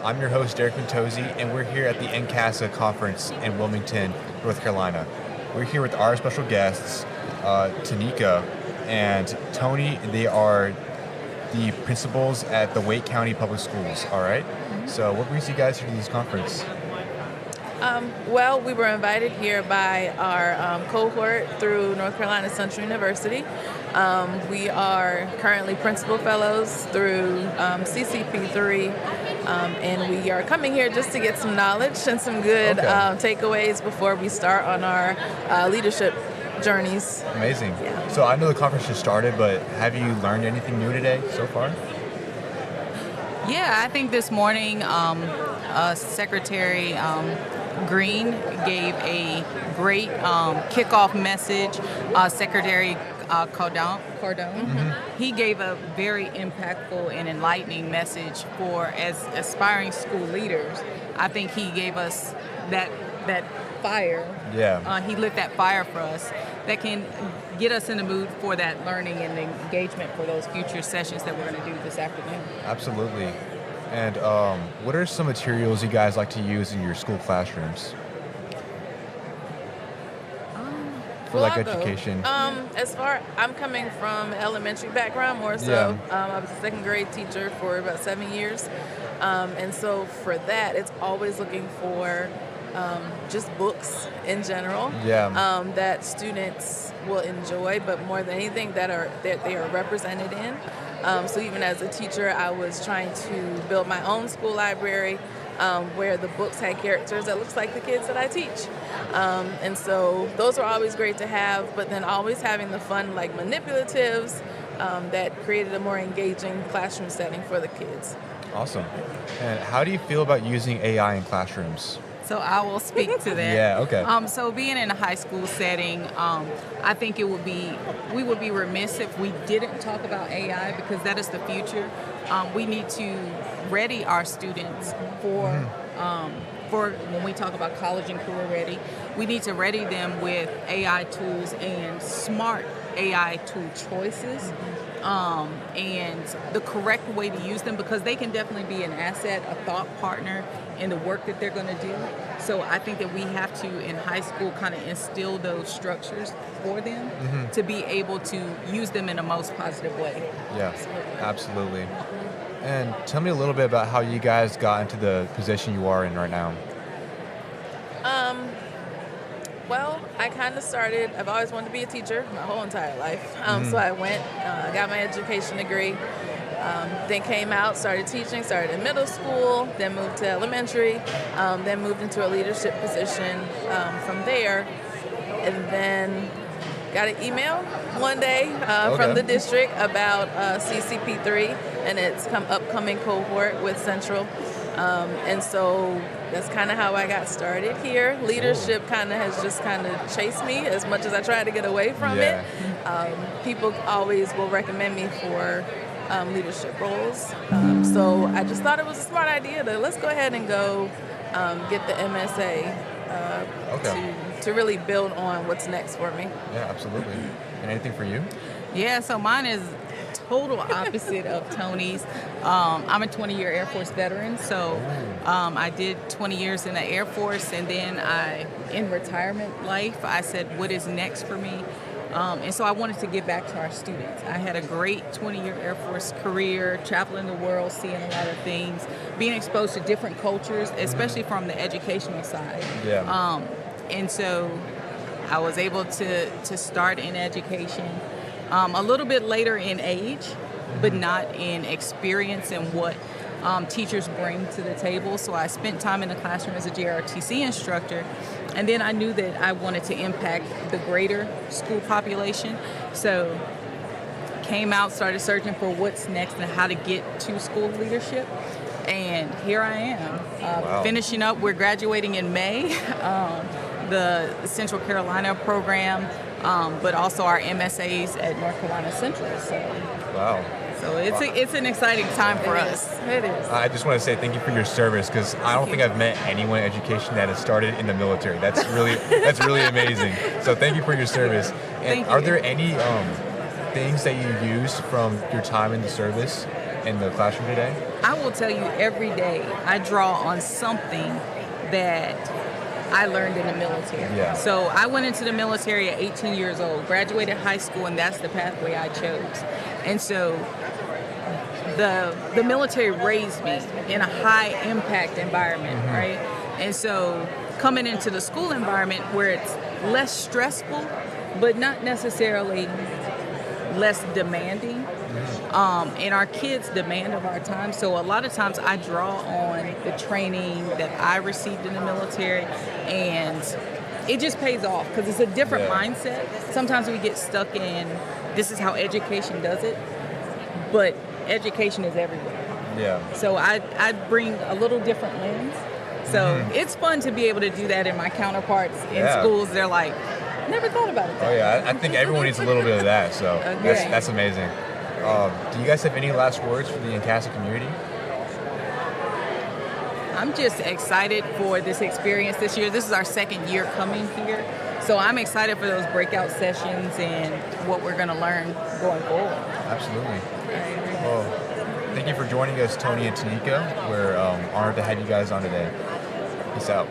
I'm your host, Derek Mentosi, and we're here at the NCASA conference in Wilmington, North Carolina. We're here with our special guests, Tanika and Tony. They are the principals at the Wake County Public Schools, all right? So what brings you guys here to this conference? Well, we were invited here by our cohort through North Carolina Central University. We are currently principal fellows through CCP3, and we are coming here just to get some knowledge and some good takeaways before we start on our leadership journeys. Amazing. Yeah. So I know the conference just started, but have you learned anything new today so far? Yeah, I think this morning Secretary Green gave a great kickoff message. Secretary Cordon, he gave a very impactful and enlightening message for as aspiring school leaders. I think he gave us that fire. Yeah. He lit that fire for us that can get us in the mood for that learning and engagement for those future sessions that we're going to do this afternoon. Absolutely. And what are some materials you guys like to use in your school classrooms? For education. I'm coming from elementary background more so. Yeah. I was a second grade teacher for about 7 years. And so for that, it's always looking for just books in general that students will enjoy, but more than anything that they are represented in. So even as a teacher, I was trying to build my own school library where the books had characters that looks like the kids that I teach. And so those are always great to have, but then always having the fun like manipulatives that created a more engaging classroom setting for the kids. Awesome. And how do you feel about using AI in classrooms? So I will speak to that. Yeah, okay. So being in a high school setting, I think we would be remiss if we didn't talk about AI because that is the future. We need to ready our students for when we talk about college and career ready. We need to ready them with AI tools and smart AI tool choices. And the correct way to use them because they can definitely be an asset, a thought partner in the work that they're going to do. So I think that we have to, in high school, kind of instill those structures for them to be able to use them in the most positive way. Yeah, absolutely. And tell me a little bit about how you guys got into the position you are in right now. Well, I kind of started, I've always wanted to be a teacher my whole entire life. So I went, got my education degree, then came out, started teaching, started in middle school, then moved to elementary, then moved into a leadership position from there, and then got an email one day from the district about CCP3 and its upcoming cohort with Central. And so that's kind of how I got started here. Leadership kind of has just kind of chased me as much as I try to get away from it. People always will recommend me for leadership roles. So I just thought it was a smart idea to let's go ahead and go get the MSA to really build on what's next for me. Yeah, absolutely. And anything for you? Yeah, so mine is total opposite of Tony's. I'm a 20-year Air Force veteran, so I did 20 years in the Air Force, and then in retirement life, I said, what is next for me? And so I wanted to give back to our students. I had a great 20-year Air Force career, traveling the world, seeing a lot of things, being exposed to different cultures, especially from the educational side. Yeah. And so I was able to start in education a little bit later in age, but not in experience and what teachers bring to the table. So I spent time in the classroom as a JROTC instructor, and then I knew that I wanted to impact the greater school population. So came out, started searching for what's next and how to get to school leadership. And here I am, finishing up. We're graduating in May, the Central Carolina program, but also our MSAs at North Carolina Central. So it's an exciting time for us. It is. I just want to say thank you for your service because I don't think I've met anyone in education that has started in the military. That's really amazing. So thank you for your service. And Thank you. Are there any things that you used from your time in the service in the classroom today? I will tell you, every day I draw on something that I learned in the military. Yeah. So I went into the military at 18 years old, graduated high school, and that's the pathway I chose. And so the military raised me in a high impact environment, right? And so coming into the school environment where it's less stressful, but not necessarily less demanding. And our kids demand of our time. So a lot of times I draw on the training that I received in the military, and it just pays off because it's a different mindset. Sometimes we get stuck in, this is how education does it, but education is everywhere. Yeah. So I bring a little different lens. So it's fun to be able to do that, in my counterparts in schools. They're like, never thought about it. Oh yeah, I think everyone needs a little bit of that. So that's amazing. Do you guys have any last words for the NCASA community? I'm just excited for this experience this year. This is our second year coming here. So I'm excited for those breakout sessions and what we're going to learn going forward. Absolutely. Well, thank you for joining us, Tony and Tanika. We're honored to have you guys on today. Peace out.